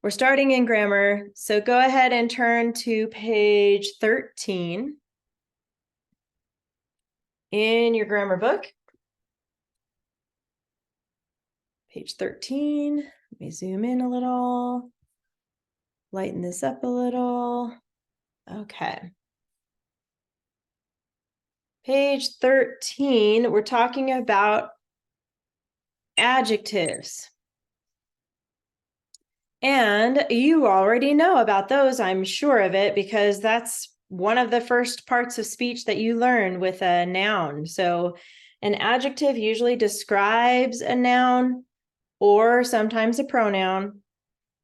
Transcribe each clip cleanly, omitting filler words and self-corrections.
We're starting in grammar, so go ahead and turn to page 13 in your grammar book. Page 13. Let me zoom in a little, lighten this up a little. Okay. Page 13, we're talking about adjectives. And you already know about those, I'm sure of it, because that's one of the first parts of speech that you learn with a noun. So an adjective usually describes a noun or sometimes a pronoun.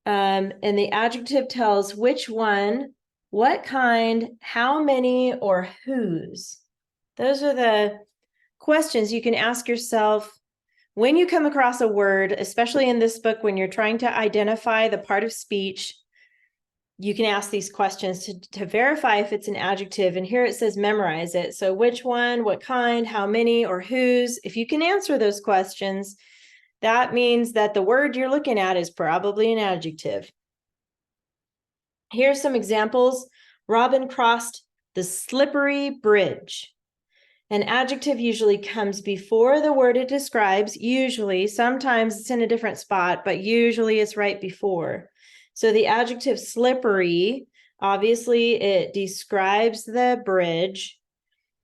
And the adjective tells which one, what kind, how many, or whose. Those are the questions you can ask yourself when you come across a word, especially in this book, when you're trying to identify the part of speech. You can ask these questions to verify if it's an adjective. And here it says memorize it. So which one, what kind, how many, or whose. If you can answer those questions, that means that the word you're looking at is probably an adjective. Here's some examples. Robin crossed the slippery bridge. An adjective usually comes before the word it describes. Usually, sometimes it's in a different spot, but usually it's right before. So the adjective slippery, obviously it describes the bridge.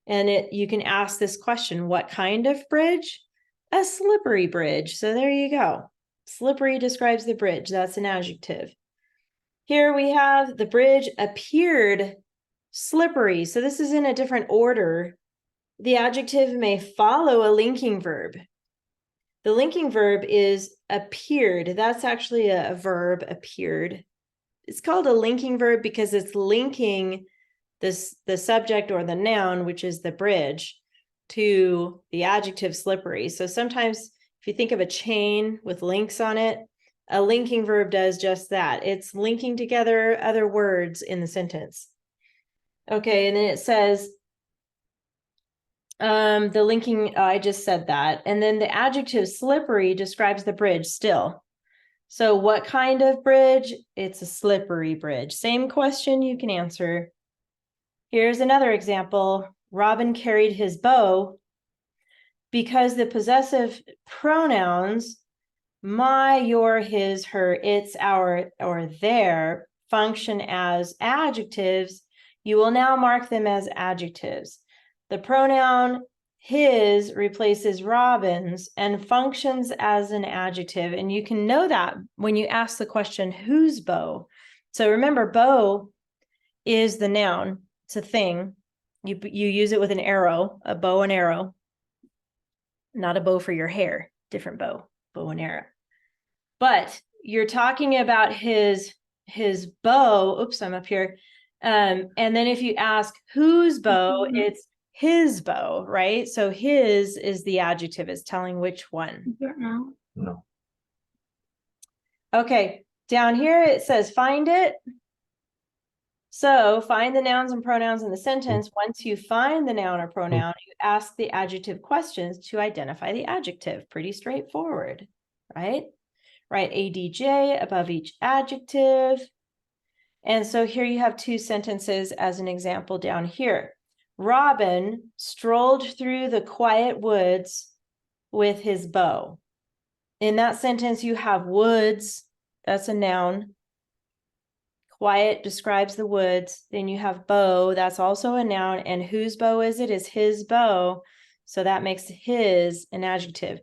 And you can ask this question, what kind of bridge? A slippery bridge. So there you go. Slippery describes the bridge. That's an adjective. Here we have the bridge appeared slippery. So this is in a different order. The adjective may follow a linking verb. The linking verb is appeared. That's actually a verb, appeared. It's called a linking verb because it's linking the subject or the noun, which is the bridge, to the adjective slippery. So sometimes if you think of a chain with links on it, a linking verb does just that. It's linking together other words in the sentence. Okay, and then it says, the linking, I just said that. And then the adjective slippery describes the bridge still. So what kind of bridge? It's a slippery bridge. Same question you can answer. Here's another example. Robin carried his bow because the possessive pronouns my, your, his, her, its, our, or their function as adjectives. You will now mark them as adjectives. The pronoun his replaces Robin's and functions as an adjective. And you can know that when you ask the question, whose bow? So remember, bow is the noun. It's a thing. You use it with an arrow, a bow and arrow. Not a bow for your hair, different bow and arrow. But you're talking about his bow. Oops, I'm up here. And then if you ask whose bow, it's his bow, right? So his is the adjective, is telling which one. No. Okay, down here it says find it. So find the nouns and pronouns in the sentence. Once you find the noun or pronoun, you ask the adjective questions to identify the adjective. Pretty straightforward, right? Write ADJ above each adjective. And so here you have two sentences as an example down here. Robin strolled through the quiet woods with his bow. In that sentence, you have woods. That's a noun. Quiet describes the woods. Then you have bow. That's also a noun. And whose bow is it? Is his bow. So that makes his an adjective.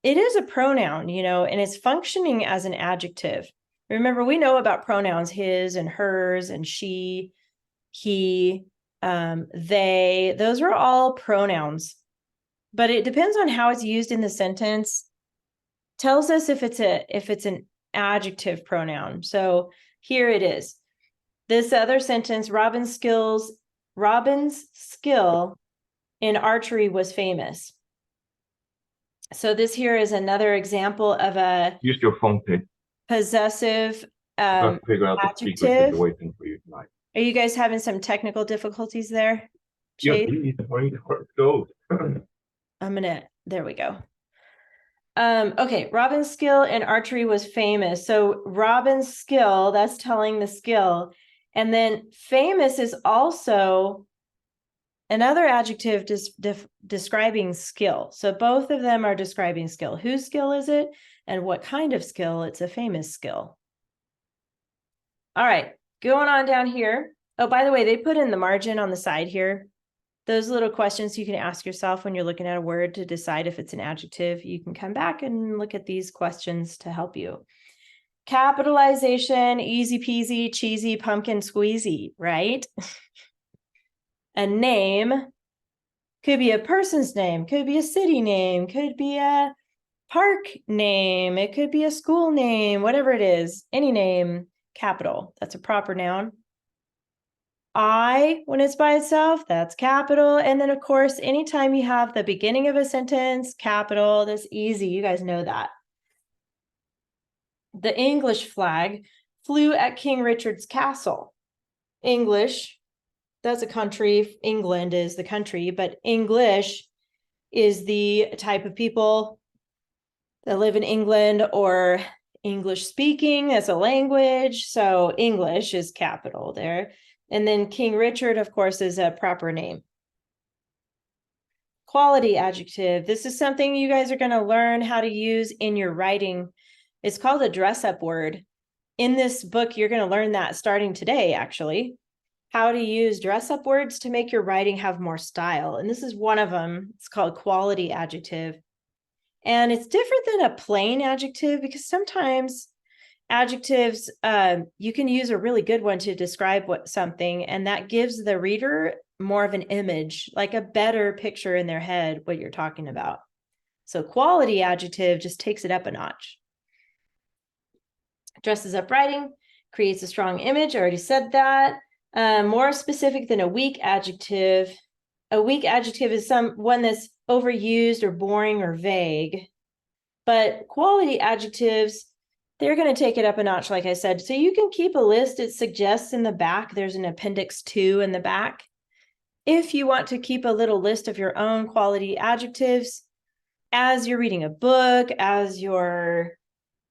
It is a pronoun, and it's functioning as an adjective. Remember, we know about pronouns, his and hers and she, he, they. Those are all pronouns. But it depends on how it's used in the sentence. Tells us if it's an adjective pronoun. So here it is. This other sentence, Robin's skill in archery was famous. So this here is another example of a Use your phone to possessive figure out the secret adjective. situation for you tonight. Are you guys having some technical difficulties there? Yeah, Chase? where it goes. There we go. Okay, Robin's skill in archery was famous. So Robin's skill, that's telling the skill. And then famous is also another adjective describing skill. So both of them are describing skill. Whose skill is it? And what kind of skill? It's a famous skill. All right, going on down here. Oh, by the way, they put in the margin on the side here. Those little questions you can ask yourself when you're looking at a word to decide if it's an adjective. You can come back and look at these questions to help you. Capitalization, easy peasy, cheesy, pumpkin squeezy, right? A name could be a person's name, could be a city name, could be a park name, it could be a school name, whatever it is, any name, capital, that's a proper noun. I, when it's by itself, that's capital. And then of course, anytime you have the beginning of a sentence, capital, that's easy. You guys know that. The English flag flew at King Richard's castle. English, that's a country. England is the country, but English is the type of people that live in England, or English speaking as a language. So English is capital there. And then King Richard, of course, is a proper name. Quality adjective. This is something you guys are going to learn how to use in your writing. It's called a dress-up word. In this book, you're going to learn that starting today, actually. How to use dress-up words to make your writing have more style. And this is one of them. It's called quality adjective. And it's different than a plain adjective because sometimes adjectives, you can use a really good one to describe something, and that gives the reader more of an image, like a better picture in their head, what you're talking about. So quality adjective just takes it up a notch. Dresses up writing, creates a strong image. I already said that. More specific than a weak adjective. A weak adjective is one that's overused or boring or vague. But quality adjectives, they're going to take it up a notch, like I said. So you can keep a list. It suggests in the back, there's an appendix 2 in the back. If you want to keep a little list of your own quality adjectives as you're reading a book, as you're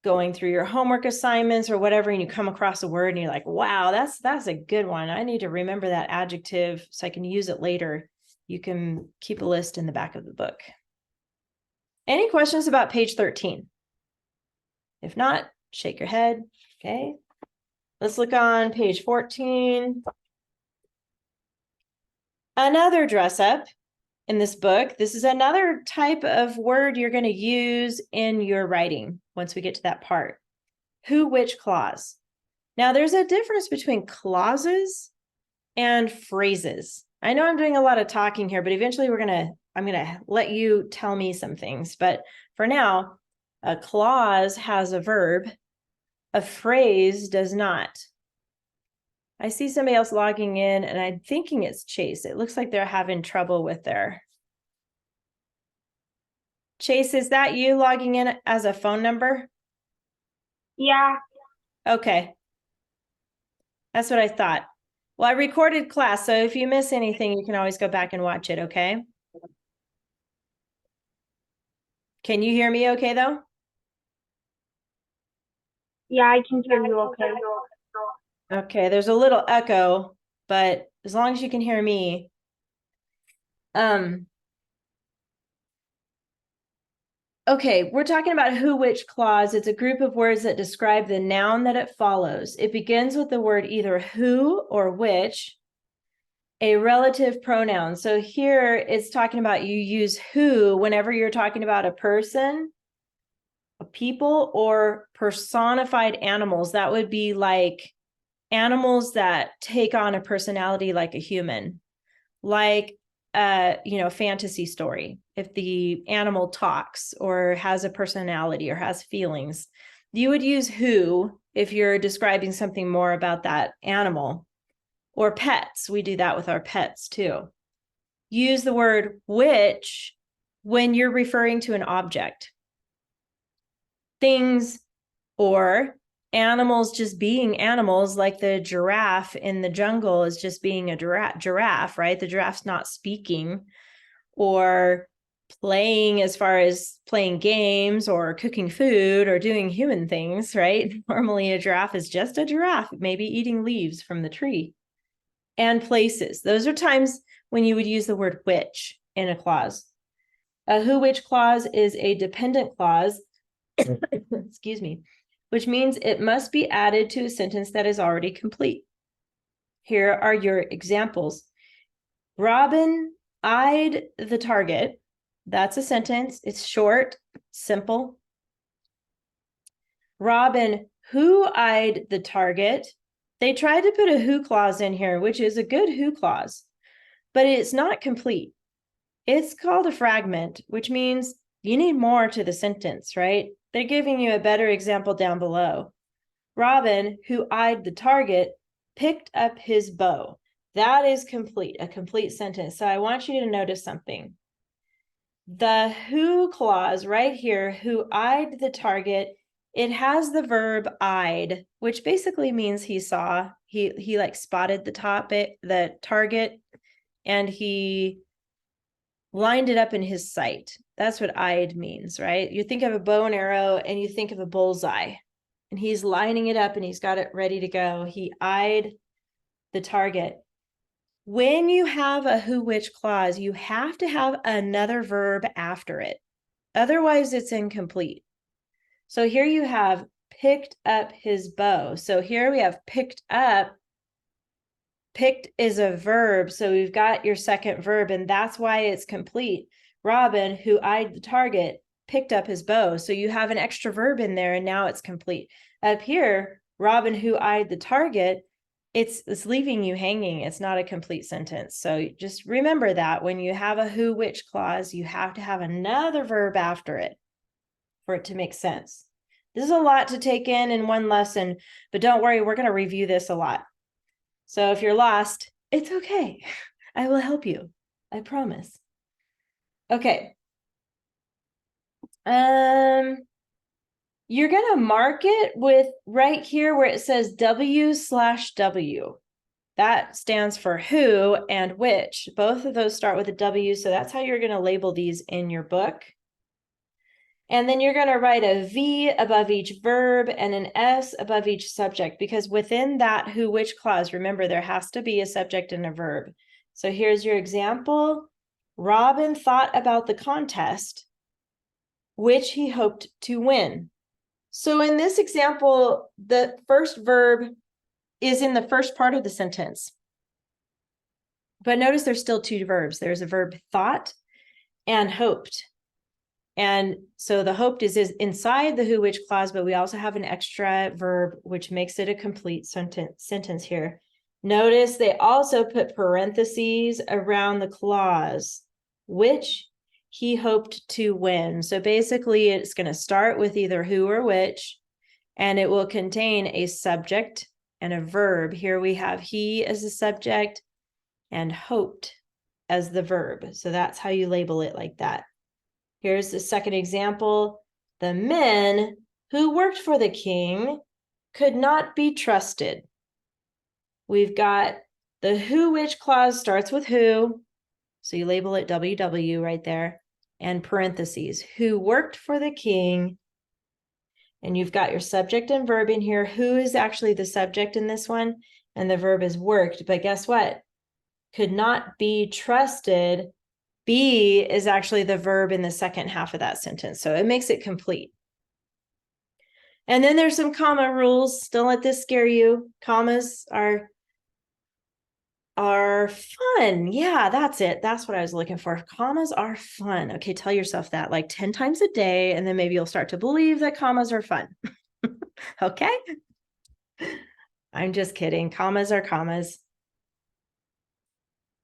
going through your homework assignments or whatever, and you come across a word and you're like, wow, that's a good one. I need to remember that adjective so I can use it later. You can keep a list in the back of the book. Any questions about page 13? If not, shake your head. Okay. Let's look on page 14. Another dress up in this book. This is another type of word you're going to use in your writing once we get to that part. Who, which clause. Now, there's a difference between clauses and phrases. I know I'm doing a lot of talking here, but eventually I'm going to let you tell me some things. But for now, a clause has a verb. A phrase does not. I see somebody else logging in, and I'm thinking it's Chase. It looks like they're having trouble with their... Chase, is that you logging in as a phone number? Yeah. Okay. That's what I thought. Well, I recorded class, so if you miss anything, you can always go back and watch it, okay? Can you hear me okay, though? Yeah, I can hear you okay. Okay, there's a little echo, but as long as you can hear me. Okay, we're talking about who, which clause. It's a group of words that describe the noun that it follows. It begins with the word either who or which, a relative pronoun. So here it's talking about you use who whenever you're talking about a person, a people, or personified animals. That would be like animals that take on a personality like a human, like fantasy story. If the animal talks or has a personality or has feelings, you would use who if you're describing something more about that animal. Or pets, we do that with our pets too. Use the word which when you're referring to an object. Things or animals just being animals, like the giraffe in the jungle is just being a giraffe, right? The giraffe's not speaking. Or playing as far as playing games or cooking food or doing human things, right? Normally a giraffe is just a giraffe, maybe eating leaves from the tree. And places. Those are times when you would use the word which in a clause. A who which clause is a dependent clause, excuse me, which means it must be added to a sentence that is already complete. Here are your examples. Robin eyed the target. That's a sentence. It's short, simple. Robin who eyed the target. They tried to put a who clause in here, which is a good who clause, but it's not complete. It's called a fragment, which means you need more to the sentence, right? They're giving you a better example down below. Robin, who eyed the target, picked up his bow. That is complete, a complete sentence. So I want you to notice something. The who clause right here, who eyed the target, it has the verb eyed, which basically means he saw, he like spotted the target, and he lined it up in his sight. That's what eyed means, right? You think of a bow and arrow and you think of a bullseye, and he's lining it up and he's got it ready to go. He eyed the target. When you have a who which clause, you have to have another verb after it. Otherwise, it's incomplete. So here you have picked up his bow. So here we have picked up. Picked is a verb, so we've got your second verb, and that's why it's complete. Robin, who eyed the target, picked up his bow. So you have an extra verb in there, and now it's complete. Up here, Robin, who eyed the target, it's leaving you hanging. It's not a complete sentence. So just remember that when you have a who which clause, you have to have another verb after it for it to make sense. This is a lot to take in one lesson, but don't worry, we're going to review this a lot. So if you're lost, it's okay. I will help you. I promise. Okay. You're going to mark it with right here where it says W/W. That stands for who and which. Both of those start with a W, so that's how you're going to label these in your book. And then you're going to write a V above each verb and an S above each subject, because within that who which clause, remember, there has to be a subject and a verb. So here's your example. Robin thought about the contest, which he hoped to win. So in this example, the first verb is in the first part of the sentence. But notice there's still two verbs. There's a verb thought and hoped. And so the hoped is inside the who which clause, but we also have an extra verb, which makes it a complete sentence here. Notice they also put parentheses around the clause, which he hoped to win. So basically it's going to start with either who or which, and it will contain a subject and a verb. Here we have he as the subject and hoped as the verb. So that's how you label it like that. Here's the second example. The men who worked for the king could not be trusted. We've got the who which clause starts with who. So you label it WW right there, and parentheses, who worked for the king. And you've got your subject and verb in here. Who is actually the subject in this one, and the verb is worked. But guess what? Could not be trusted. Be is actually the verb in the second half of that sentence. So it makes it complete. And then there's some comma rules. Don't let this scare you. Commas are fun. Yeah, that's it. That's what I was looking for. Commas are fun. Okay, tell yourself that like 10 times a day, and then maybe you'll start to believe that commas are fun. Okay? I'm just kidding. Commas are commas.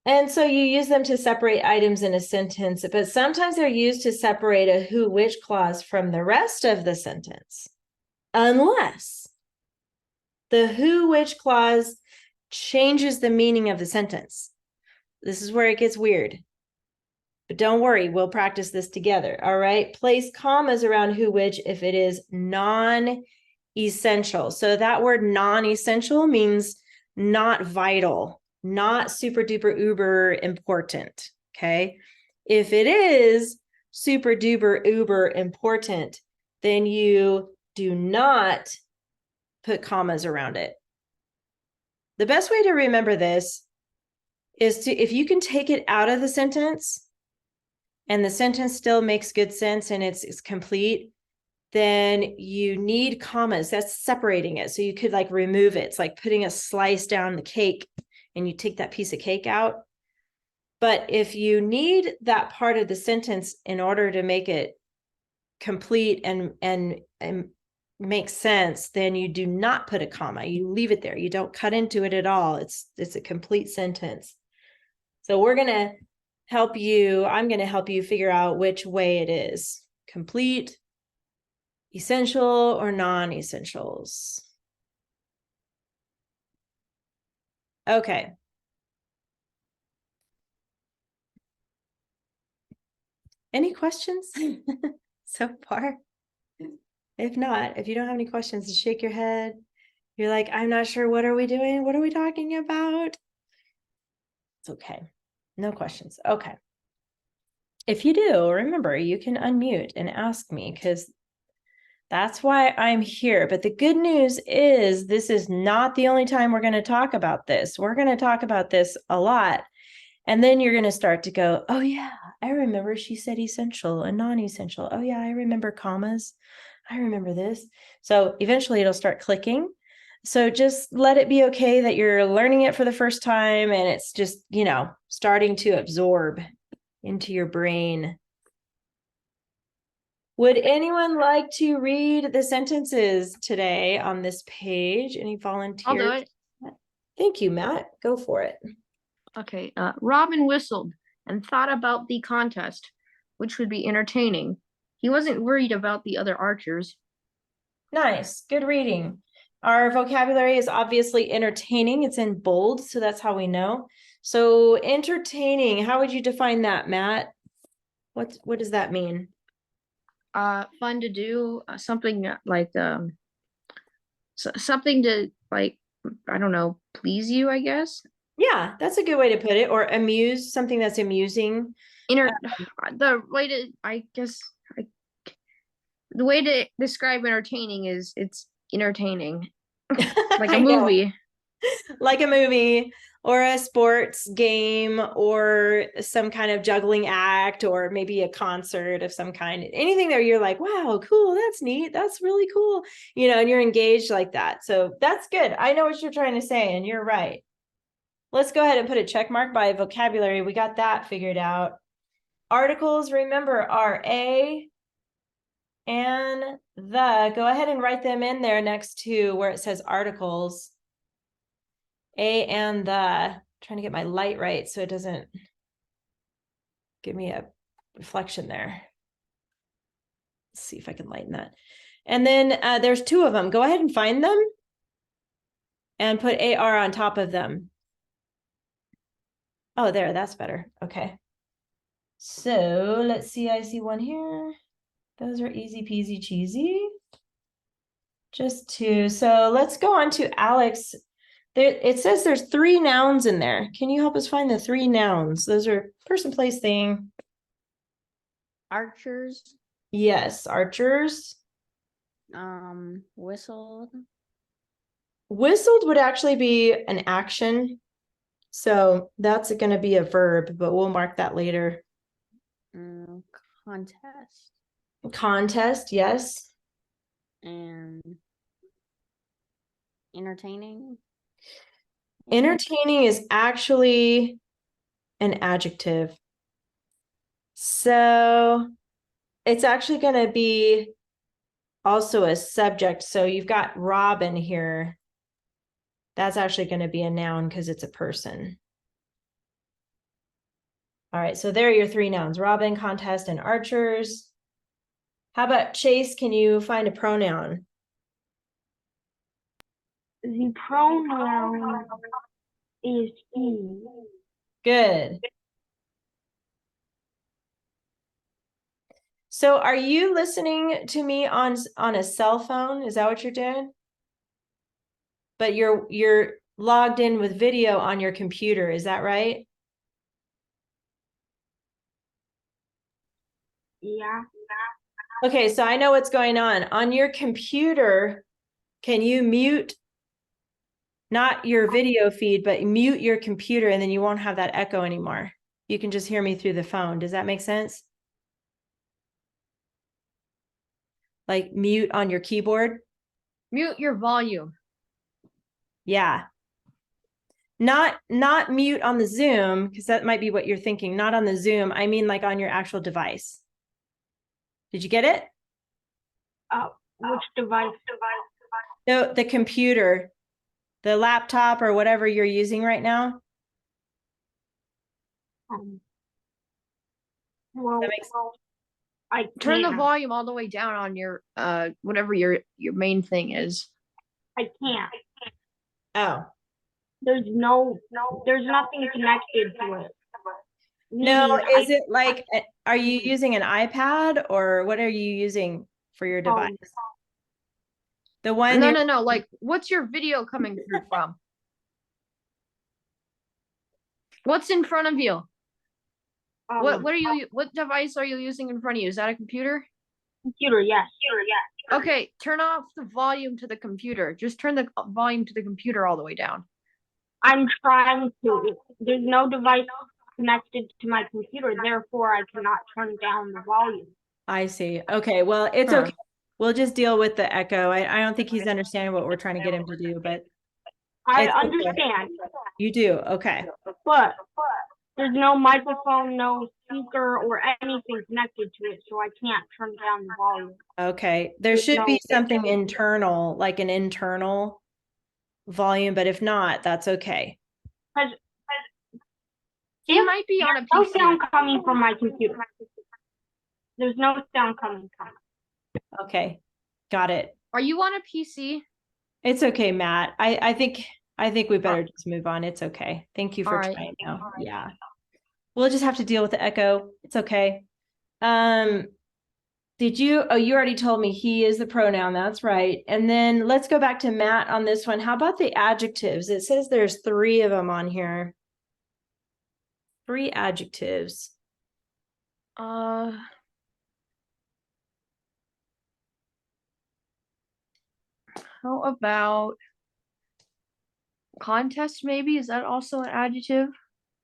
And so you use them to separate items in a sentence, but sometimes they're used to separate a who which clause from the rest of the sentence, unless the who which clause changes the meaning of the sentence. This is where it gets weird. But don't worry, we'll practice this together. All right. Place commas around who which if it is non-essential. So that word non-essential means not vital, not super duper uber important. Okay. If it is, super duper uber important, then you do not put commas around it. The best way to remember this is to, if you can take it out of the sentence and the sentence still makes good sense and it's complete, then you need commas. That's separating it. So you could like remove it. It's like putting a slice down the cake and you take that piece of cake out. But if you need that part of the sentence in order to make it complete and make sense, then you do not put a comma. You leave it there. You don't cut into it at all. It's a complete sentence. So we're going to help you. I'm going to help you figure out which way it is. Complete, essential, or non-essentials. Okay. Any questions so far? If not, if you don't have any questions, just shake your head. You're like, I'm not sure. What are we doing? What are we talking about? It's okay. No questions. Okay. If you do, remember, you can unmute and ask me because that's why I'm here. But the good news is this is not the only time we're going to talk about this. We're going to talk about this a lot. And then you're going to start to go, oh, yeah, I remember she said essential and non-essential. Oh, yeah, I remember commas. I remember this. So eventually it'll start clicking. So just let it be okay that you're learning it for the first time and it's just, you know, starting to absorb into your brain. Would anyone like to read the sentences today on this page? Any volunteers? I'll do it. Thank you, Matt. Go for it. Okay. Robin whistled and thought about the contest, which would be entertaining. He wasn't worried about the other archers. Nice. Good reading. Our vocabulary is obviously entertaining. It's in bold, so that's how we know. So entertaining, how would you define that, Matt? What does that mean? Fun to do, something like something to like, I don't know, please you, I guess. Yeah, that's a good way to put it. Or amuse, something that's amusing. The way to, I guess, the way to describe entertaining is it's entertaining, like a movie. Like a movie or a sports game or some kind of juggling act or maybe a concert of some kind. Anything that you're like, wow, cool, that's neat, that's really cool, you know, and you're engaged like that. So that's good. I know what you're trying to say and you're right. Let's go ahead and put a check mark by vocabulary. We got that figured out. Articles, remember, are a and the. Go ahead and write them in there next to where it says articles. A and the. Trying to get my light right so it doesn't give me a reflection there. Let's see if I can lighten that. And then there's two of them. Go ahead and find them and put AR on top of them. Oh, there, that's better. Okay. So let's see. I see one here. Those are easy peasy cheesy. Just two. So let's go on to Alex. There, it says there's 3 nouns in there. Can you help us find the 3 nouns? Those are person, place, thing. Archers. Yes, archers. Whistled. Whistled would actually be an action. So that's going to be a verb, but we'll mark that later. Contest. Contest, yes. And entertaining. Entertaining is actually an adjective. So it's actually going to be also a subject. So you've got Robin here. That's actually going to be a noun because it's a person. All right, so there are your 3 nouns: Robin, contest, and archers. How about Chase? Can you find a pronoun? The pronoun is he. Good. So are you listening to me on a cell phone? Is that what you're doing? But you're logged in with video on your computer, is that right? Yeah. Okay, so I know what's going on. On your computer, can you mute, not your video feed, but mute your computer and then you won't have that echo anymore. You can just hear me through the phone. Does that make sense? Like mute on your keyboard? Mute your volume. Yeah. Not mute on the Zoom, because that might be what you're thinking. Not on the Zoom. I mean like on your actual device. Did you get it? Which device? No, the computer, the laptop or whatever you're using right now. Well, That makes I Turn the can't. volume all the way down on your whatever your main thing is. I can't. Oh. There's nothing connected to it. No, Meaning is it like, are you using an iPad or what are you using for your device? The one No. Like, what's your video coming through from? What's in front of you? What device are you using in front of you? Is that a computer? Computer, yes. Okay, turn off the volume to the computer. Just turn the volume to the computer all the way down. I'm trying to. There's no device connected to my computer, therefore I cannot turn down the volume. I see. Okay, well, it's Huh. okay. We'll just deal with the echo. I don't think he's understanding what we're trying to get him to do, but I it's okay. understand, You do. Okay. but there's no microphone, no speaker, or anything connected to it, so I can't turn down the volume. Okay. There There's should be no- something internal, like an internal volume, but if not, that's okay. It might be on a No PC. sound coming from my computer. There's no sound coming from it. Okay. Got it. Are you on a PC? It's okay, Matt. I think we better just move on. It's okay. Thank you for All right. trying now. Yeah. We'll just have to deal with the echo. It's okay. Did you, oh, you already told me he is the pronoun. That's right. And then let's go back to Matt on this one. How about the adjectives? It says there's 3 of them on here. 3 adjectives. How about contest maybe? Is that also an adjective?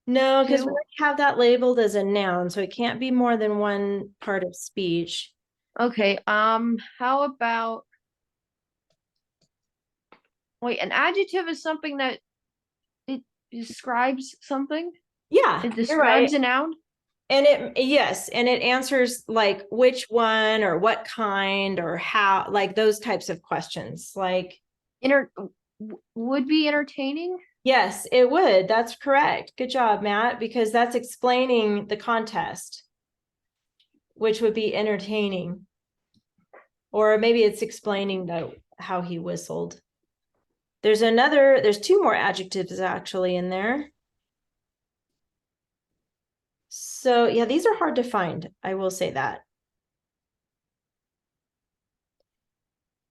No, because we Two. already have that labeled as a noun, so it can't be more than one part of speech. Okay, how about wait, an adjective is something that it describes something? Yeah, It you're describes right. a noun? And yes, and it answers like which one or what kind or how, like those types of questions. Like, Would be entertaining? yes, it would. That's correct. Good job, Matt, because that's explaining the contest, which would be entertaining. Or maybe it's explaining how he whistled. There's 2 more adjectives actually in there. So yeah, these are hard to find. I will say that.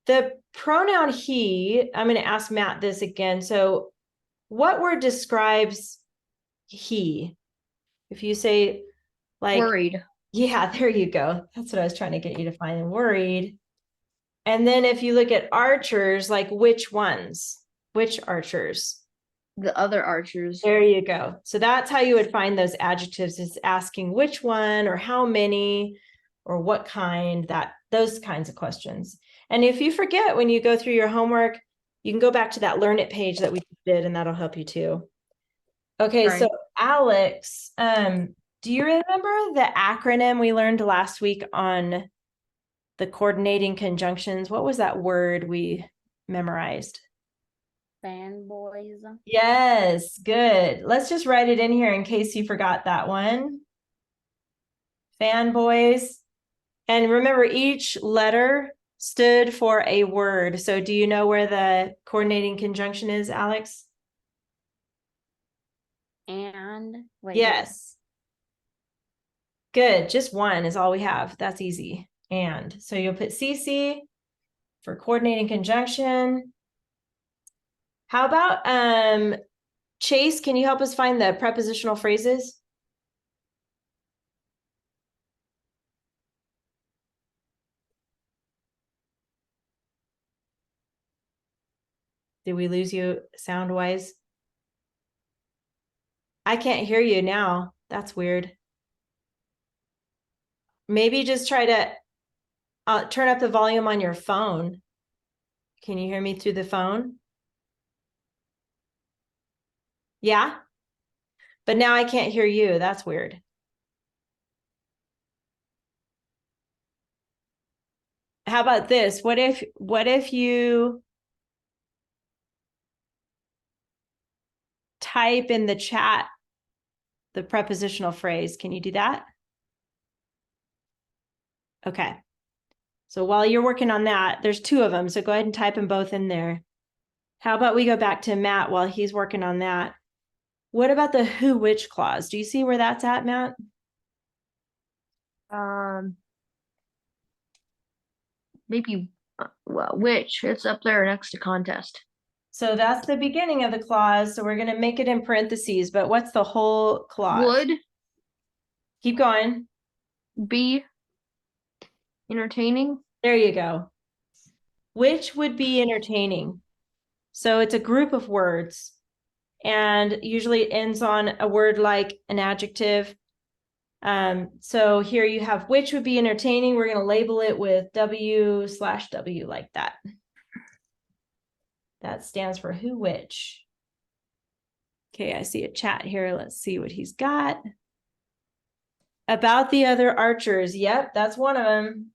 The pronoun he, I'm going to ask Matt this again. So what word describes he? If you say like, Worried. yeah, there you go. That's what I was trying to get you to find, worried. And then if you look at archers, like which ones? Which archers? The other archers. There you go. So that's how you would find those adjectives, is asking which one or how many or what kind, those kinds of questions. And if you forget when you go through your homework, you can go back to that Learn It page that we did, and that'll help you too. Okay, Right. so Alex, do you remember the acronym we learned last week on the coordinating conjunctions? What was that word we memorized? Fanboys. Yes, good. Let's just write it in here in case you forgot that one. Fanboys. And remember, each letter stood for a word. So do you know where the coordinating conjunction is, Alex? And wait. Yes. Good. Just one is all we have. That's easy. And so you'll put CC for coordinating conjunction. How about Chase, can you help us find the prepositional phrases? Did we lose you sound wise? I can't hear you now. That's weird. Maybe just try to turn up the volume on your phone. Can you hear me through the phone? Yeah? But now I can't hear you. That's weird. How about this? What if you type in the chat the prepositional phrase? Can you do that? Okay. So while you're working on that, there's two of them. So go ahead and type them both in there. How about we go back to Matt while he's working on that? What about the who, which clause? Do you see where that's at, Matt? Maybe, well, which it's up there next to contest. So that's the beginning of the clause. So we're going to make it in parentheses, but what's the whole clause? Would Keep going. be entertaining. There you go. Which would be entertaining. So it's a group of words and usually it ends on a word like an adjective. So here you have which would be entertaining. We're going to label it with W/W like that. That stands for who, which. Okay, I see a chat here. Let's see what he's got. About the other archers. Yep, that's one of them.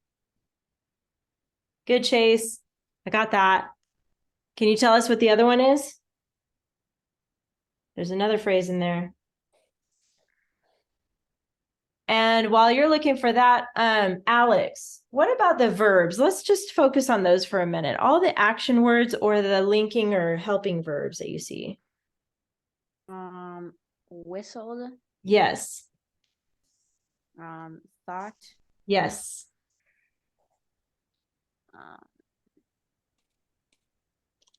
Good, Chase. I got that. Can you tell us what the other one is? There's another phrase in there. And while you're looking for that, Alex, what about the verbs? Let's just focus on those for a minute. All the action words or the linking or helping verbs that you see. Whistled. Yes. Thought. Yes.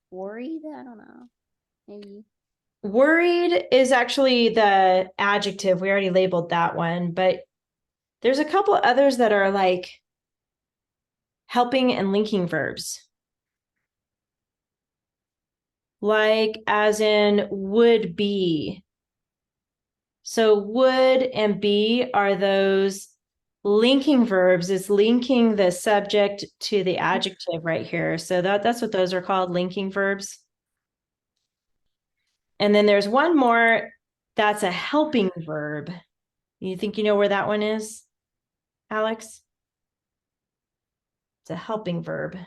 Worried. I don't know. Maybe. Worried is actually the adjective. We already labeled that one, but there's a couple others that are like helping and linking verbs. Like as in would be. So would and be are those linking verbs. It's linking the subject to the adjective right here. So that's what those are called, linking verbs. And then there's one more that's a helping verb. You think you know where that one is, Alex? It's a helping verb.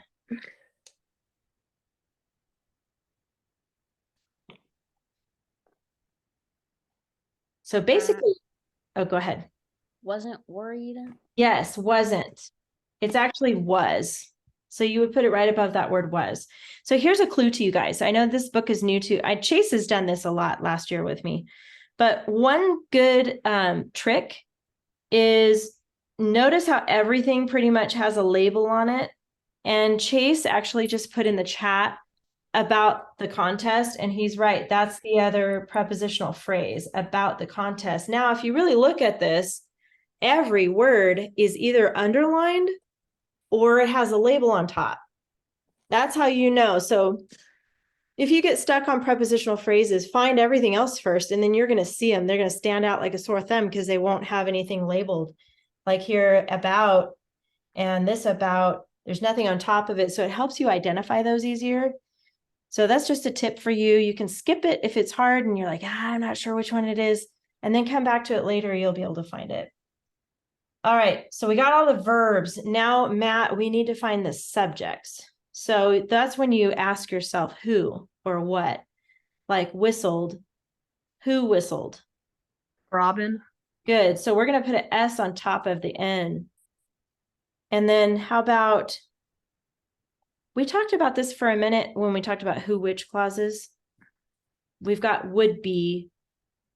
So basically, oh, go ahead. Wasn't worried. Yes, wasn't. It's actually was. So you would put it right above that word was. So here's a clue to you guys. I know this book is new to, Chase has done this a lot last year with me, but one good trick is notice how everything pretty much has a label on it. And Chase actually just put in the chat about the contest, and he's right. That's the other prepositional phrase, about the contest. Now, if you really look at this, every word is either underlined or it has a label on top. That's how you know. So if you get stuck on prepositional phrases, find everything else first, and then you're going to see them. They're going to stand out like a sore thumb because they won't have anything labeled. Like here, about, and this about, there's nothing on top of it. So it helps you identify those easier. So that's just a tip for you. You can skip it if it's hard and you're like, I'm not sure which one it is, and then come back to it later. You'll be able to find it. All right, so we got all the verbs. Now, Matt, we need to find the subjects. So that's when you ask yourself who or what, like whistled, who whistled? Robin. Good. So we're going to put an S on top of the N. And then how about, we talked about this for a minute when we talked about who, which clauses. We've got would be,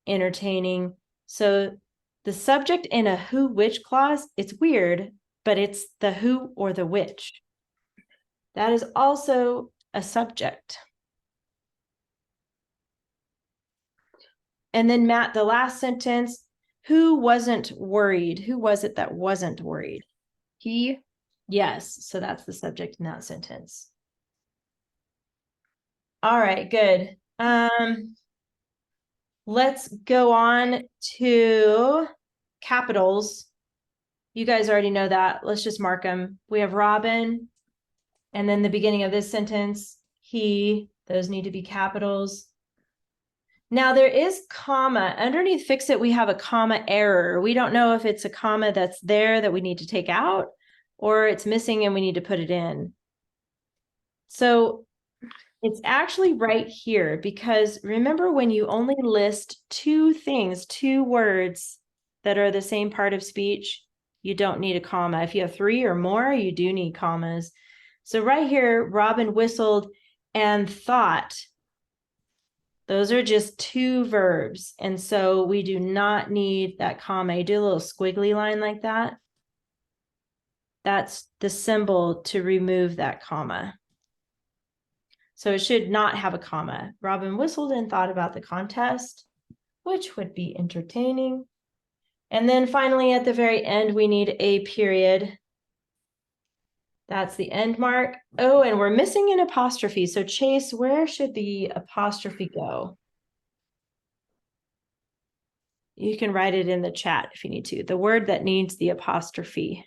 entertaining. So the subject in a who, which clause, it's weird, but it's the who or the which. That is also a subject. And then Matt, the last sentence, who wasn't worried? Who was it that wasn't worried? He. Yes, so that's the subject in that sentence. All right, good. Let's go on to capitals. You guys already know that. Let's just mark them. We have Robin, and then the beginning of this sentence, he, those need to be capitals. Now there is comma underneath fix it. We have a comma error. We don't know if it's a comma that's there that we need to take out or it's missing and we need to put it in. So it's actually right here because remember when you only list two things, two words that are the same part of speech, you don't need a comma. If you have three or more, you do need commas. So right here, Robin whistled and thought. Those are just two verbs. And so we do not need that comma. You do a little squiggly line like that. That's the symbol to remove that comma. So it should not have a comma. Robin whistled and thought about the contest, which would be entertaining. And then finally, at the very end, we need a period. That's the end mark. Oh, and we're missing an apostrophe. So Chase, where should the apostrophe go? You can write it in the chat if you need to. The word that needs the apostrophe.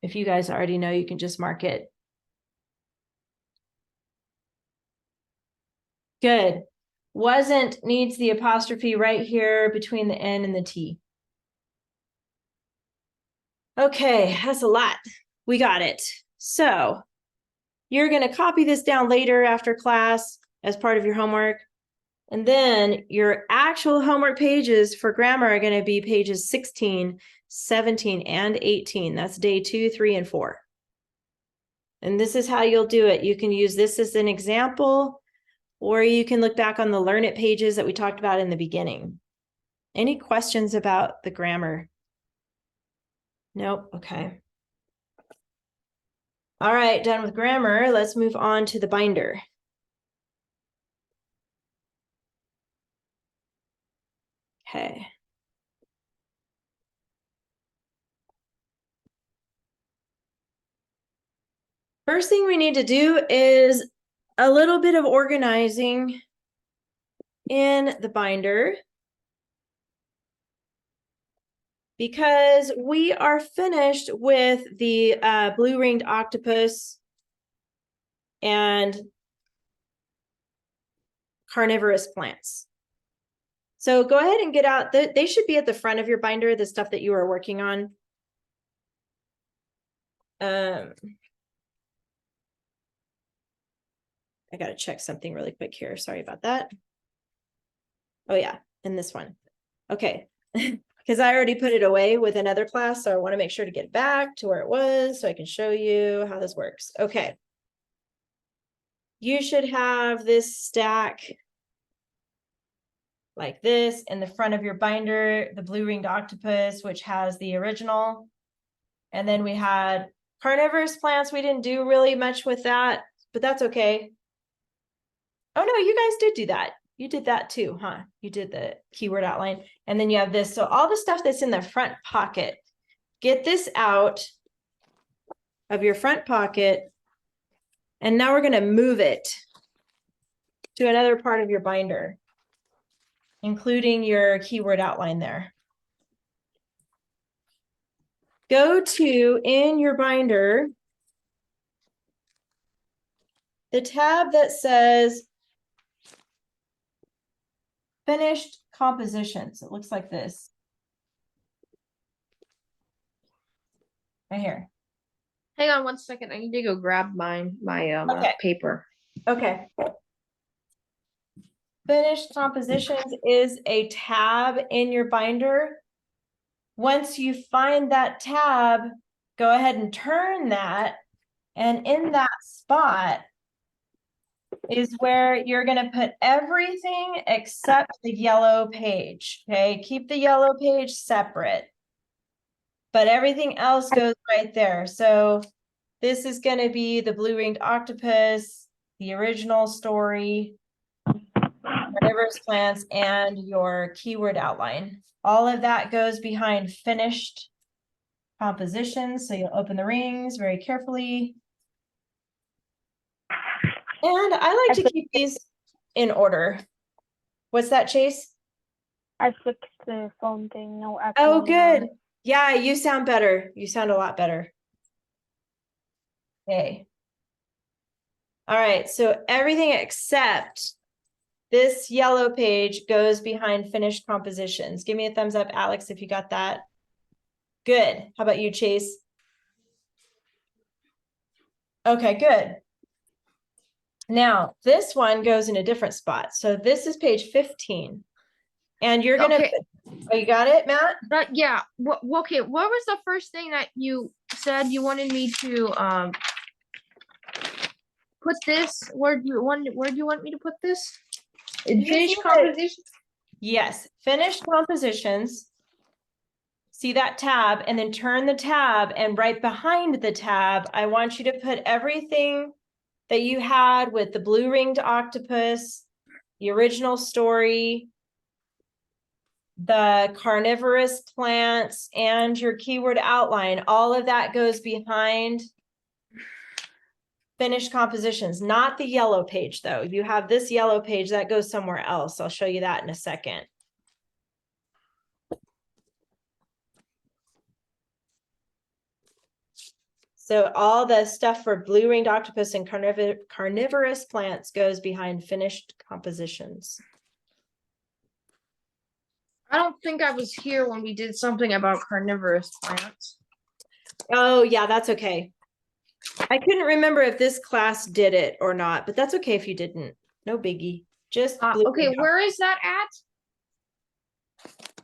If you guys already know, you can just mark it. Good. Wasn't needs the apostrophe right here between the N and the T. Okay, that's a lot. We got it. So you're going to copy this down later after class as part of your homework. And then your actual homework pages for grammar are going to be pages 16, 17, and 18. That's day 2, 3, and 4. And this is how you'll do it. You can use this as an example, or you can look back on the Learn It pages that we talked about in the beginning. Any questions about the grammar? Nope. Okay. All right, done with grammar. Let's move on to the binder. Okay. First thing we need to do is a little bit of organizing in the binder because we are finished with the blue-ringed octopus and carnivorous plants. So go ahead and get out. They should be at the front of your binder, the stuff that you are working on. I got to check something really quick here. Sorry about that. Oh yeah, in this one. Okay, because I already put it away with another class, so I want to make sure to get it back to where it was so I can show you how this works. Okay. You should have this stack like this in the front of your binder, the blue-ringed octopus, which has the original. And then we had carnivorous plants. We didn't do really much with that, but that's okay. Oh no, you guys did do that. You did that too, huh? You did the keyword outline. And then you have this. So all the stuff that's in the front pocket, get this out of your front pocket. And now we're going to move it to another part of your binder, including your keyword outline there. Go to, in your binder, the tab that says finished compositions. It looks like this. Right here. Hang on 1 second. I need to go grab my Okay. paper. Okay. Finished compositions is a tab in your binder. Once you find that tab, go ahead and turn that. And in that spot is where you're going to put everything except the yellow page. Okay, keep the yellow page separate, but everything else goes right there. So this is going to be the blue-ringed octopus, the original story, carnivorous plants, and your keyword outline. All of that goes behind finished compositions. So you'll open the rings very carefully. And I like to keep these in order. What's that, Chase? I fixed the phone thing. No echo. Oh, anymore. good. Yeah, you sound better. You sound a lot better. Okay. All right, so everything except this yellow page goes behind finished compositions. Give me a thumbs up, Alex, if you got that. Good. How about you, Chase? Okay, good. Now, this one goes in a different spot. So this is page 15. And you're gonna, Okay. oh, you got it, Matt? Yeah. Okay. What was the first thing that you said you wanted me to put this? Where do you want me to put this? In You just finished need to- composition? Yes, finished compositions. See that tab and then turn the tab, and right behind the tab, I want you to put everything that you had with the blue ringed octopus, the original story, the carnivorous plants, and your keyword outline. All of that goes behind finished compositions, not the yellow page though. You have this yellow page that goes somewhere else. I'll show you that in a second. So all the stuff for blue ringed octopus and carnivorous plants goes behind finished compositions. I don't think I was here when we did something about carnivorous plants. Oh yeah, that's okay. I couldn't remember if this class did it or not, but that's okay if you didn't. No biggie. Just blue Okay, ringed where is that at?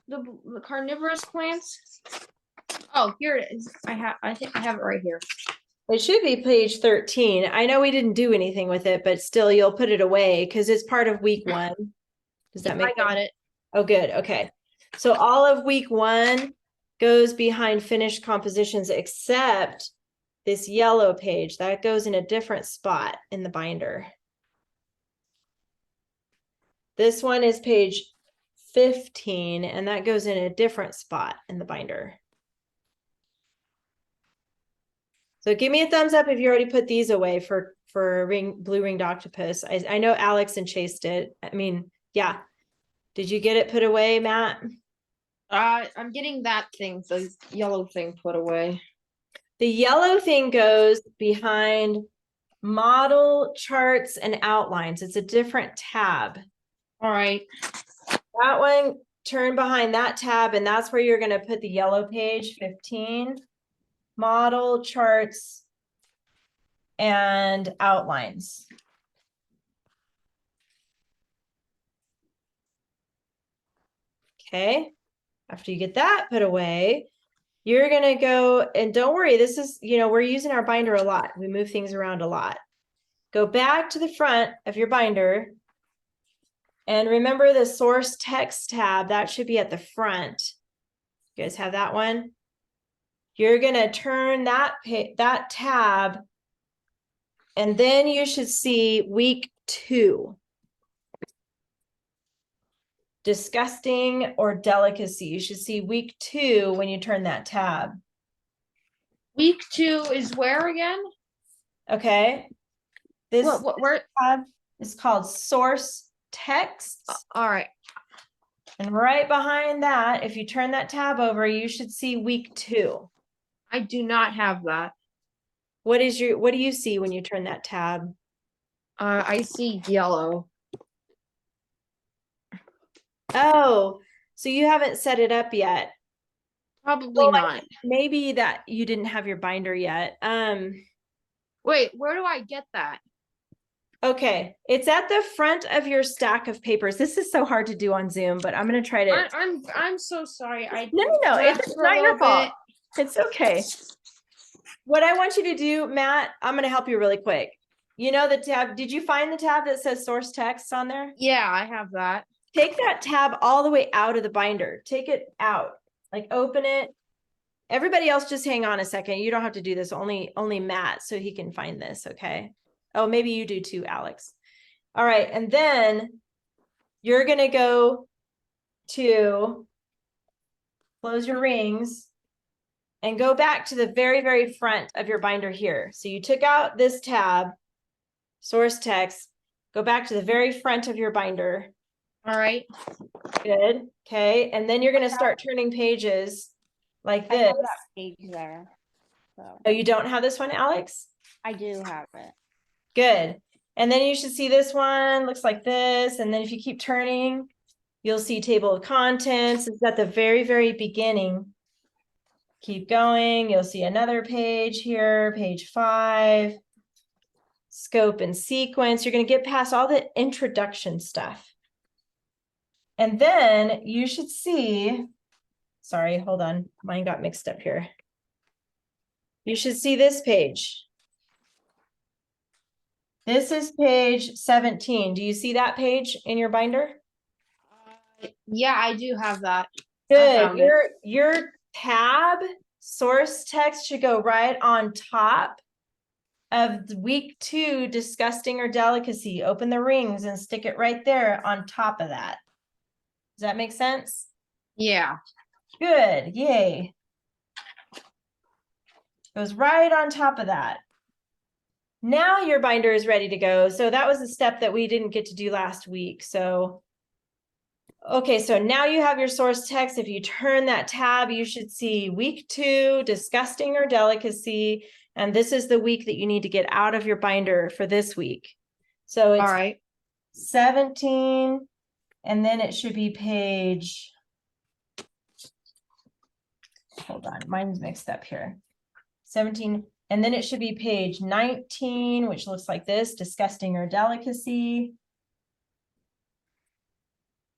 The carnivorous plants? Oh, here it is. I think I have it right here. It should be page 13. I know we didn't do anything with it, but still you'll put it away because it's part of week 1. Does that make I got it. Oh, good. Okay. So all of week 1 goes behind finished compositions except this yellow page that goes in a different spot in the binder. This one is page 15 and that goes in a different spot in the binder. So give me a thumbs up if you already put these away for blue ringed octopus. I know Alex and Chase did. I mean, yeah. Did you get it put away, Matt? I'm getting that thing, the yellow thing put away. The yellow thing goes behind model charts and outlines. It's a different tab. All right. That one, turn behind that tab, and that's where you're going to put the yellow page 15. Model charts and outlines. Okay. After you get that put away, you're going to go, and don't worry, this is, we're using our binder a lot. We move things around a lot. Go back to the front of your binder. And remember the source text tab, that should be at the front. You guys have that one? You're going to turn that tab, and then you should see week 2. Disgusting or delicacy. You should see week 2 when you turn that tab. Week 2 is where again? Okay. This Where? tab is called source text. All right. And right behind that, if you turn that tab over, you should see week 2. I do not have that. What do you see when you turn that tab? I see yellow. Oh, so you haven't set it up yet. Probably not. Maybe that you didn't have your binder yet. Wait, where do I get that? Okay, it's at the front of your stack of papers. This is so hard to do on Zoom, but I'm gonna try to. I'm so sorry. No, it's not your fault. It's okay. What I want you to do, Matt, I'm gonna help you really quick. You know the tab, did you find the tab that says source text on there? Yeah, I have that. Take that tab all the way out of the binder. Take it out, like open it. Everybody else just hang on a second. You don't have to do this, only Matt, so he can find this, okay? Oh, maybe you do too, Alex. All right, and then you're gonna go to close your rings and go back to the very, very front of your binder here. So you took out this tab, source text, go back to the very front of your binder. All right. Good. Okay. And then you're going to start turning pages like I this. have that page there. So Oh, you don't have this one, Alex? I do have it. Good. And then you should see this one looks like this. And then if you keep turning, you'll see table of contents. It's at the very, very beginning. Keep going. You'll see another page here, page 5. Scope and sequence. You're going to get past all the introduction stuff. And then you should see, sorry, hold on. Mine got mixed up here. You should see this page. This is page 17. Do you see that page in your binder? Yeah, I do have that. Good. found it. Your tab source text should go right on top of the week 2 disgusting or delicacy. Open the rings and stick it right there on top of that. Does that make sense? Yeah. Good. Yay. Goes right on top of that. Now your binder is ready to go. So that was a step that we didn't get to do last week. So, okay, so now you have your source text. If you turn that tab, you should see week 2, disgusting or delicacy. And this is the week that you need to get out of your binder for this week. So it's All right. 17, and then it should be page, hold on, mine's mixed up here. 17, and then it should be page 19, which looks like this, disgusting or delicacy.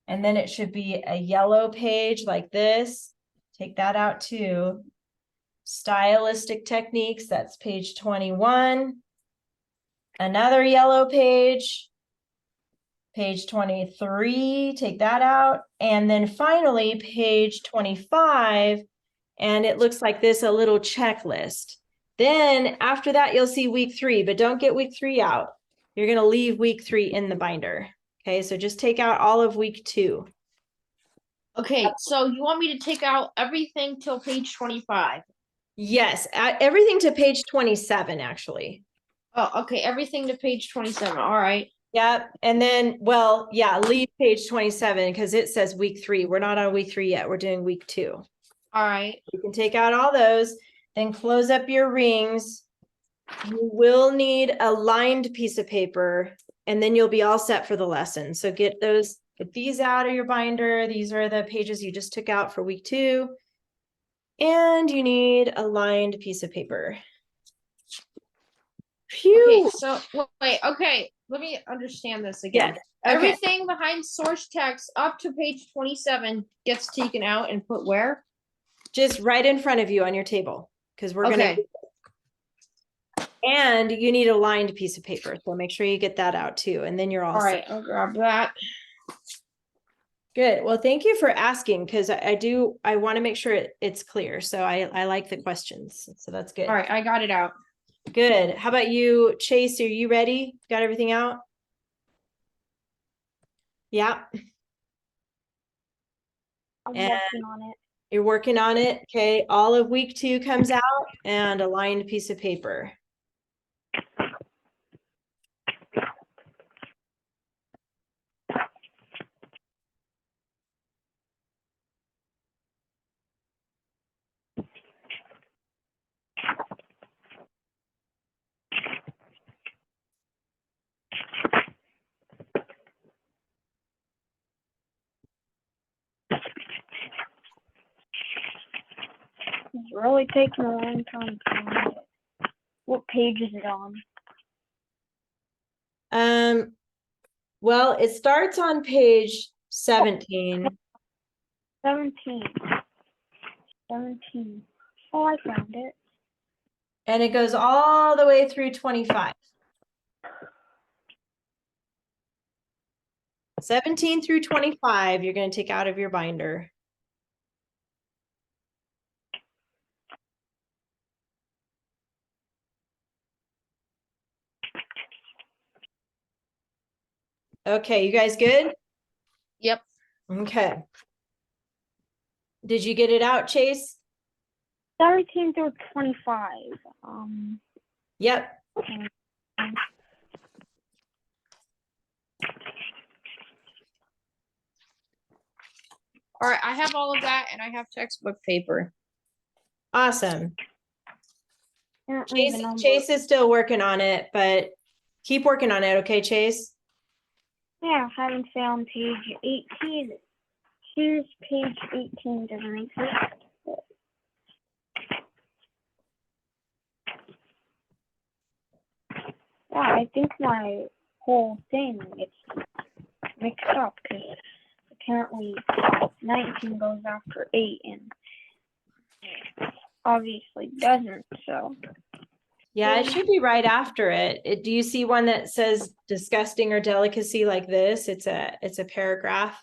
And then it should be a yellow page like this. Take that out too. Stylistic techniques, that's page 21. Another yellow page, page 23, take that out. And then finally, page 25, and it looks like this, a little checklist. Then after that, you'll see week 3, but don't get week 3 out. You're gonna leave week 3 in the binder. Okay, so just take out all of week 2. Okay, so you want me to take out everything till page 25? Yes, everything to page 27, actually. Oh, okay, everything to page 27. All right. Yep, and then, well, yeah, leave page 27 because it says week 3. We're not on week 3 yet. We're doing week 2. All right. You can take out all those, then close up your rings. You will need a lined piece of paper, and then you'll be all set for the lesson. So get these out of your binder. These are the pages you just took out for week 2. And you need a lined piece of paper. Phew. Okay, so wait, okay, let me understand this again. Okay. Everything behind source text up to page 27 gets taken out and put where? Just right in front of you on your table, because we're Okay. gonna. And you need a lined piece of paper, so make sure you get that out too, and then you're all All set. right, I'll grab that. Good. Well, thank you for asking, because I want to make sure it's clear. So I like the questions, so that's good. All right, I got it out. Good. How about you, Chase? Are you ready? Got everything out? Yeah, I'm And- working on it. you're working on it. Okay. All of week 2 comes out and a lined piece of paper. It's really taking a long time to find it. What page is it on? Well, it starts on page 17. 17. 17. Oh, I found it. And it goes all the way through 25. 17 through 25, you're going to take out of your binder. Okay, you guys good? Yep. Okay. Did you get it out, Chase? 13 through 25. Yep. All right, I have all of that, and I have textbook paper. Awesome. Apparently Chase, the number- Chase is still working on it, but keep working on it. Okay, Chase? Yeah, haven't found page 18. Here's page 18 doesn't exist. Yeah, I think my whole thing gets mixed up because apparently 19 goes after 8 and obviously doesn't, so. Yeah, it should be right after it. Do you see one that says disgusting or delicacy like this? It's a paragraph.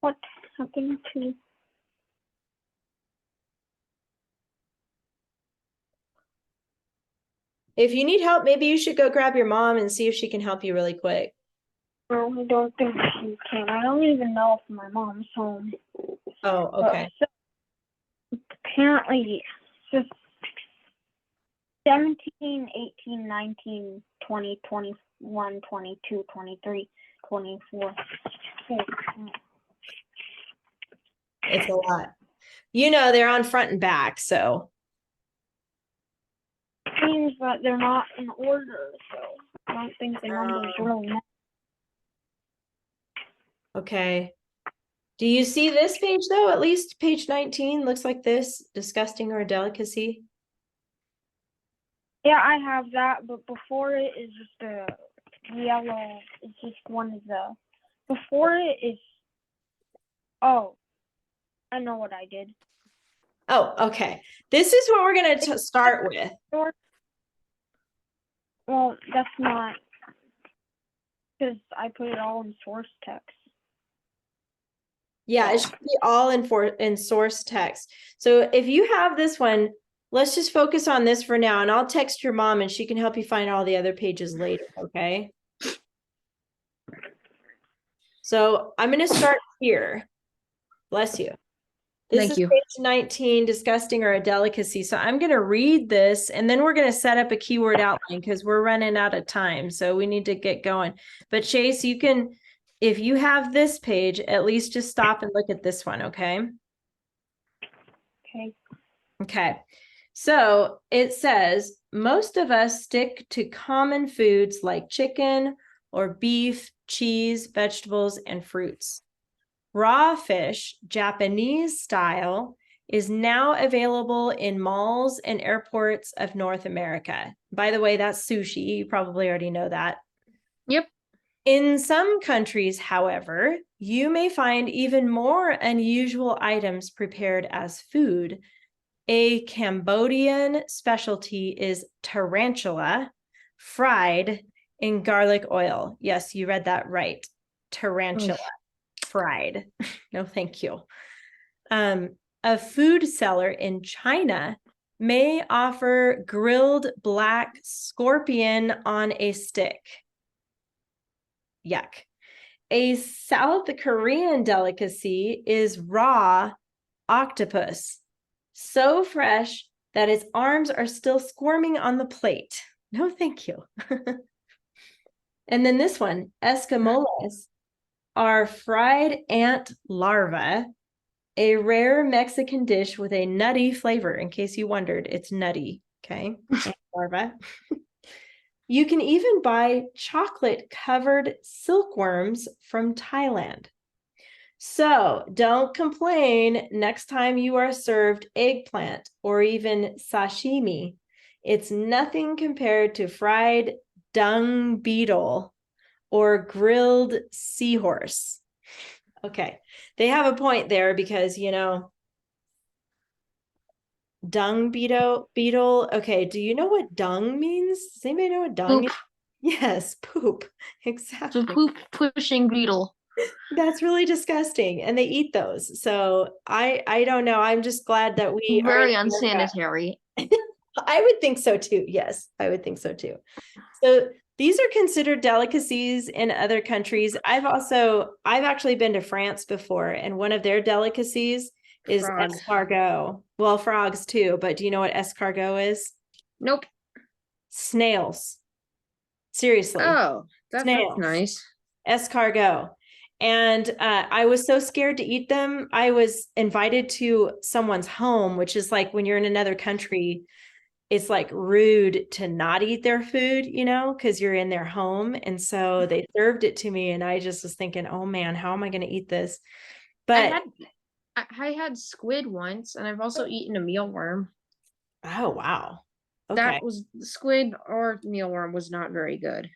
What happened to? If you need help, maybe you should go grab your mom and see if she can help you really quick. No, I don't think she can. I don't even know if my mom's home. Oh, But okay. so, apparently, just 17, 18, 19, 20, 21, 22, 23, 24. It's a lot. You know, they're on front and back, so. Seems that they're not in order, so I don't think the numbers really matter. Okay. Do you see this page though? At least page 19 looks like this, disgusting or delicacy. Yeah, I have that, but before it is just a yellow. It's just one of the. Before it is. Oh, I know what I did. Oh, okay. This is what we're going to start with. Well, that's not. Because I put it all in source text. Yeah, it should be all in source text. So if you have this one, let's just focus on this for now, and I'll text your mom and she can help you find all the other pages later, okay? So I'm going to start here. Bless you. This Thank is you. page 19, disgusting or a delicacy. So I'm going to read this and then we're going to set up a keyword outline because we're running out of time. So we need to get going. But Chase, you can, if you have this page, at least just stop and look at this one, okay? Okay. Okay. So it says, most of us stick to common foods like chicken or beef, cheese, vegetables, and fruits. Raw fish, Japanese style, is now available in malls and airports of North America. By the way, that's sushi. You probably already know that. Yep. In some countries, however, you may find even more unusual items prepared as food. A Cambodian specialty is tarantula, fried in garlic oil. Yes, you read that right. Tarantula. Fried. No, thank you. A food seller in China may offer grilled black scorpion on a stick. Yuck. A South Korean delicacy is raw octopus, so fresh that its arms are still squirming on the plate. No, thank you. And then this one, Eskimos are fried ant larvae, a rare Mexican dish with a nutty flavor. In case you wondered, it's nutty, okay? Ant larvae. You can even buy chocolate-covered silkworms from Thailand. So don't complain next time you are served eggplant or even sashimi. It's nothing compared to fried dung beetle or grilled seahorse. Okay, they have a point there because, you know, dung beetle. Okay, do you know what dung means? Does anybody know what dung is? Yes, poop. Exactly. The poop pushing beetle. That's really disgusting, and they eat those. So I don't know. I'm just glad that we are Very in America. unsanitary. I would think so too. Yes, I would think so too. So These are considered delicacies in other countries. I've actually been to France before, and one of their delicacies is Frogs. escargot. Well, frogs too, but do you know what escargot is? Nope. Snails. Seriously. Oh, that's Snails. nice. Escargot. And I was so scared to eat them. I was invited to someone's home, which is like when you're in another country, it's like rude to not eat their food, you know, because you're in their home. And so they served it to me, and I just was thinking, oh man, how am I going to eat this? But I had squid once, and I've also eaten a mealworm. oh wow. Okay. That was squid or mealworm was not very good.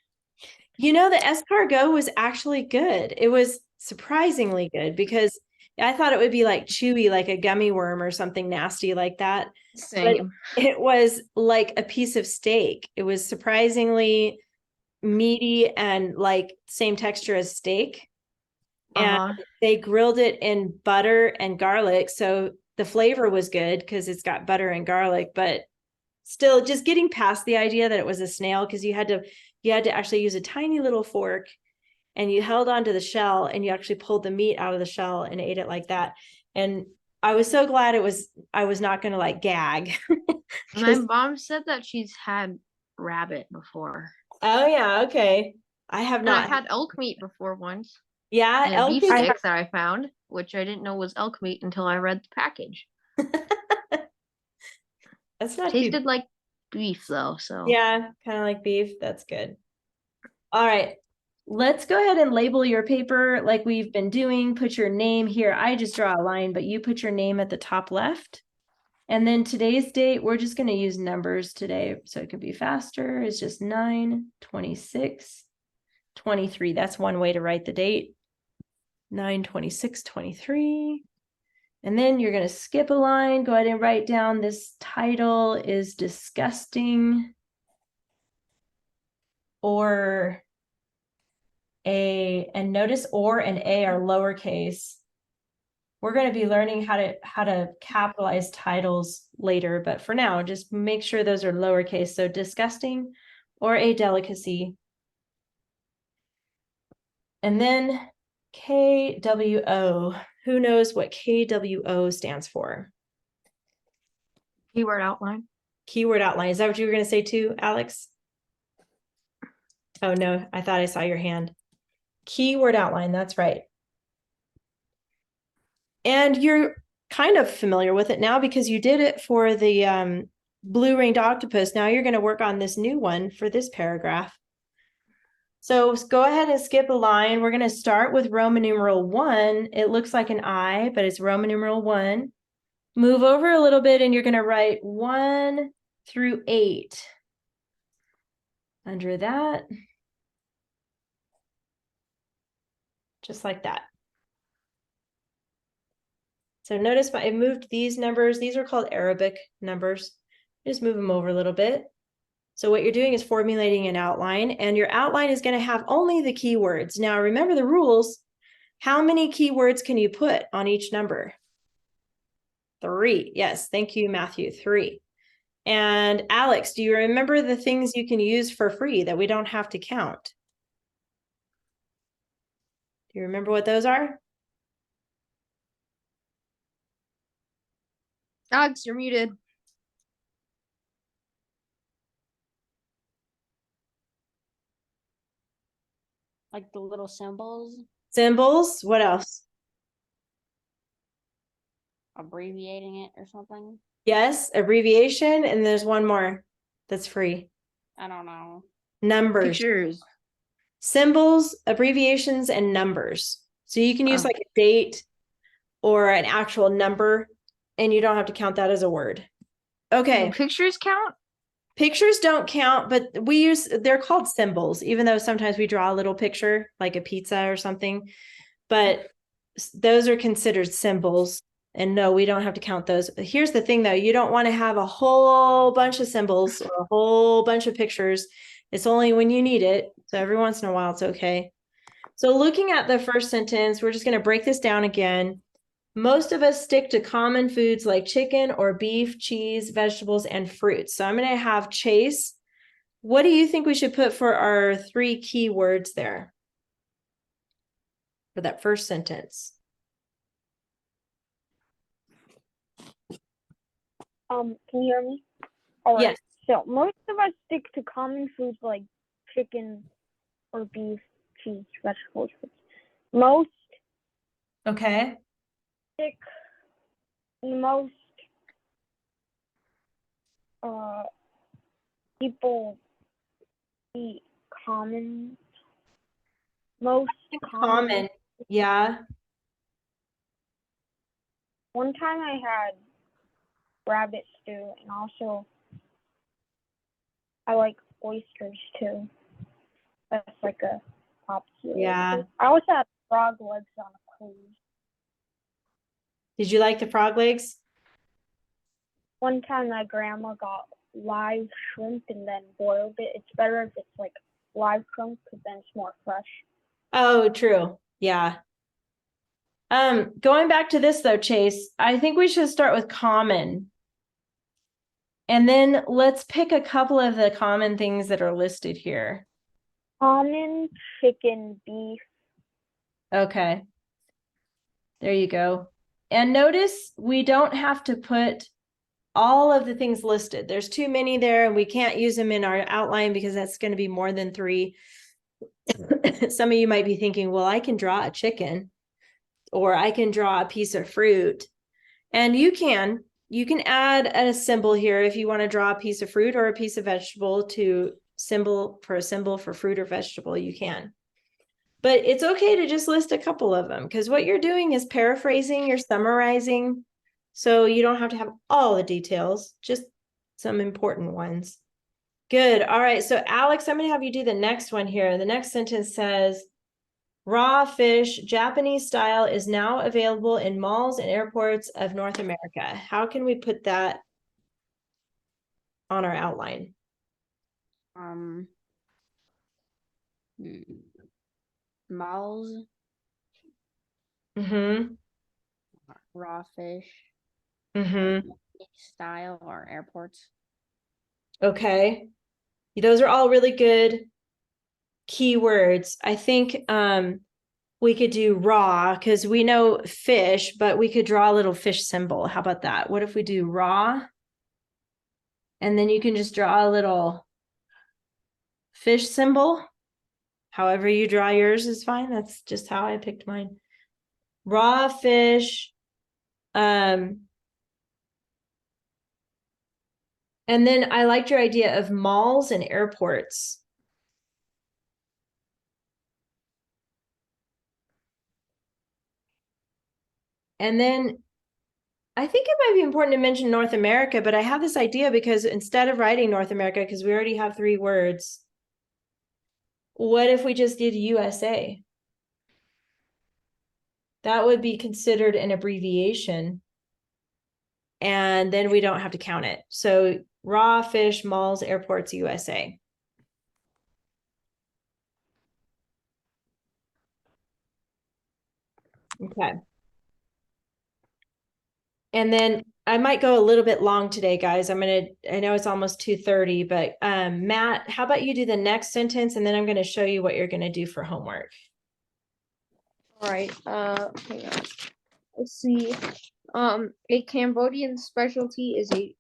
You know, the escargot was actually good. It was surprisingly good because I thought it would be like chewy, like a gummy worm or something nasty like that. Same. But it was like a piece of steak. It was surprisingly meaty and like same texture as steak. And they grilled it in butter and garlic. So the flavor was good because it's got butter and garlic, but still just getting past the idea that it was a snail, because you had to actually use a tiny little fork, and you held onto the shell and you actually pulled the meat out of the shell and ate it like that. And I was so glad I was not going to like gag. My mom said that she's had rabbit before. Oh yeah. Okay. I have And not. I've had elk meat before once. Yeah. And Elk beef sticks that I found, which I didn't know was elk meat until I read the package. That's not Tasted like beef though, so yeah, kind of like beef. That's good. All right. Let's go ahead and label your paper like we've been doing. Put your name here. I just draw a line, but you put your name at the top left. And then today's date, we're just going to use numbers today so it can be faster. It's just 9/26/23. That's one way to write the date. 9/26/23. And then you're going to skip a line. Go ahead and write down this title is disgusting, or a, and notice or and a are lowercase. We're going to be learning how to capitalize titles later, but for now, just make sure those are lowercase. So disgusting or a delicacy. And then KWO. Who knows what KWO stands for? keyword outline. Keyword outline. Is that what you were going to say too, Alex? Oh no, I thought I saw your hand. Keyword outline, that's right. And you're kind of familiar with it now because you did it for the blue-ringed octopus. Now you're going to work on this new one for this paragraph. So go ahead and skip a line. We're going to start with Roman numeral 1. It looks like an I, but it's Roman numeral 1. Move over a little bit and you're going to write 1 through 8. Under that. Just like that. So notice I moved these numbers. These are called Arabic numbers. Just move them over a little bit. So what you're doing is formulating an outline, and your outline is going to have only the keywords. Now remember the rules. How many keywords can you put on each number? 3. Yes, thank you, Matthew. 3. And Alex, do you remember the things you can use for free that we don't have to count? Do you remember what those are? Alex, you're muted. Like the little symbols, Symbols. What else? abbreviating it or something. Yes, abbreviation. And there's one more that's free. I don't know. Numbers. Pictures. Symbols, abbreviations, and numbers. So you can use like a date or an actual number, and you don't have to count that as a word. Okay. Do pictures count? Pictures don't count, but they're called symbols, even though sometimes we draw a little picture like a pizza or something, but those are considered symbols. And no, we don't have to count those. Here's the thing though, you don't want to have a whole bunch of symbols or a whole bunch of pictures. It's only when you need it. So every once in a while, it's okay. So looking at the first sentence, we're just going to break this down again. Most of us stick to common foods like chicken or beef, cheese, vegetables, and fruits. So I'm going to have Chase What do you think we should put for our 3 key words there? For that first sentence. Can you hear me? All right. Yes. So most of us stick to common foods like chicken or beef, cheese, vegetables. Most Okay. stick, most people eat common. Most Common. Yeah. One time I had rabbit stew, and also I like oysters too. That's like a popular. Yeah. I also had frog legs on a cruise. Did you like the frog legs? One time my grandma got live shrimp and then boiled it. It's better if it's like live shrimp because then it's more fresh. Oh, true. Yeah. Going back to this though, Chase, I think we should start with common. And then let's pick a couple of the common things that are listed here. Common, chicken, beef. Okay. There you go. And notice we don't have to put all of the things listed. There's too many there and we can't use them in our outline because that's going to be more than 3. Some of you might be thinking, well, I can draw a chicken or I can draw a piece of fruit. And you can add a symbol here if you want to draw a piece of fruit or a piece of vegetable to symbol for fruit or vegetable, you can. But it's okay to just list a couple of them because what you're doing is paraphrasing, you're summarizing. So you don't have to have all the details, just some important ones. Good. All right. So Alex, I'm going to have you do the next one here. The next sentence says, raw fish, Japanese style, is now available in malls and airports of North America. How can we put that on our outline? Malls, Mm-hmm. raw fish, Mm-hmm. style, or airports. Okay. Those are all really good keywords. I think we could do raw because we know fish, but we could draw a little fish symbol. How about that? What if we do raw? And then you can just draw a little fish symbol. However you draw yours is fine. That's just how I picked mine. Raw fish. And then I liked your idea of malls and airports. And then I think it might be important to mention North America, but I have this idea because instead of writing North America, because we already have 3 words, what if we just did USA? That would be considered an abbreviation. And then we don't have to count it. So raw fish, malls, airports, USA. Okay. And then I might go a little bit long today, guys. I know it's almost 2:30, but Matt, how about you do the next sentence and then I'm going to show you what you're going to do for homework. All right. Hang on. Let's see. A Cambodian specialty is a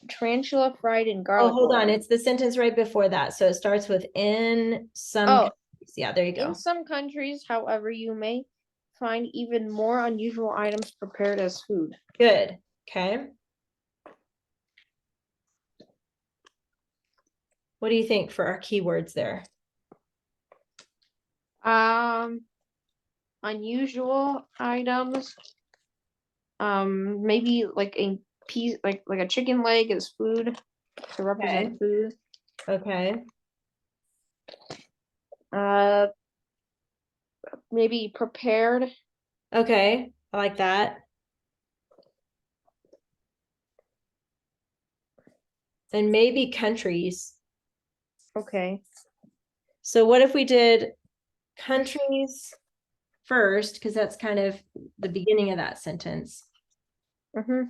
tarantula fried in garlic. Oh, hold on. oil. It's the sentence right before that. So it starts with in some Oh. countries. Yeah, there you go. In some countries, however, you may find even more unusual items prepared as food. Good. Okay. What do you think for our keywords there? Unusual items. Maybe like a piece, like a chicken leg is food to represent food. Okay. Maybe prepared. Okay. I like that. And maybe countries. Okay. So what if we did countries first, because that's kind of the beginning of that sentence. Mm-hmm.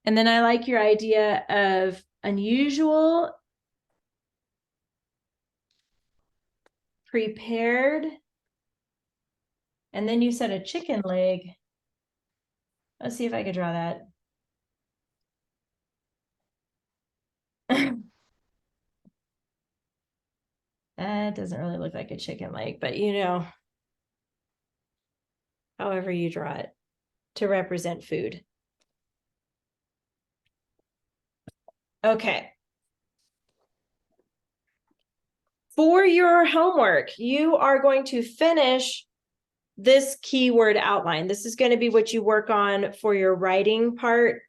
And then I like your idea of unusual, prepared, and then you said a chicken leg. Let's see if I could draw that. That doesn't really look like a chicken leg, but you know, however you draw it to represent food. Okay. For your homework, you are going to finish this keyword outline. This is going to be what you work on for your writing part.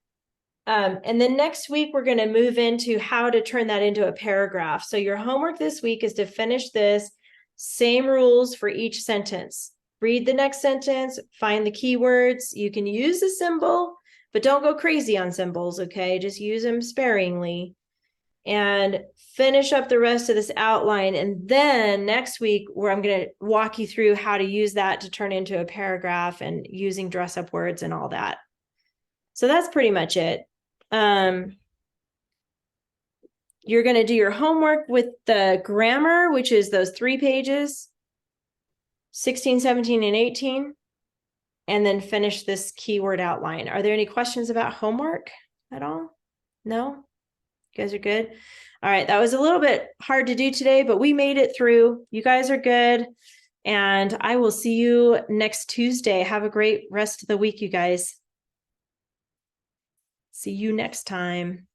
And then next week, we're going to move into how to turn that into a paragraph. So your homework this week is to finish this, same rules for each sentence. Read the next sentence, find the keywords. You can use a symbol, but don't go crazy on symbols, okay? Just use them sparingly. And finish up the rest of this outline. And then next week, where I'm going to walk you through how to use that to turn into a paragraph and using dress up words and all that. So that's pretty much it. You're going to do your homework with the grammar, which is those 3 pages, 16, 17, and 18, and then finish this keyword outline. Are there any questions about homework at all? No? You guys are good? All right, that was a little bit hard to do today, but we made it through. You guys are good. And I will see you next Tuesday. Have a great rest of the week, you guys. See you next time.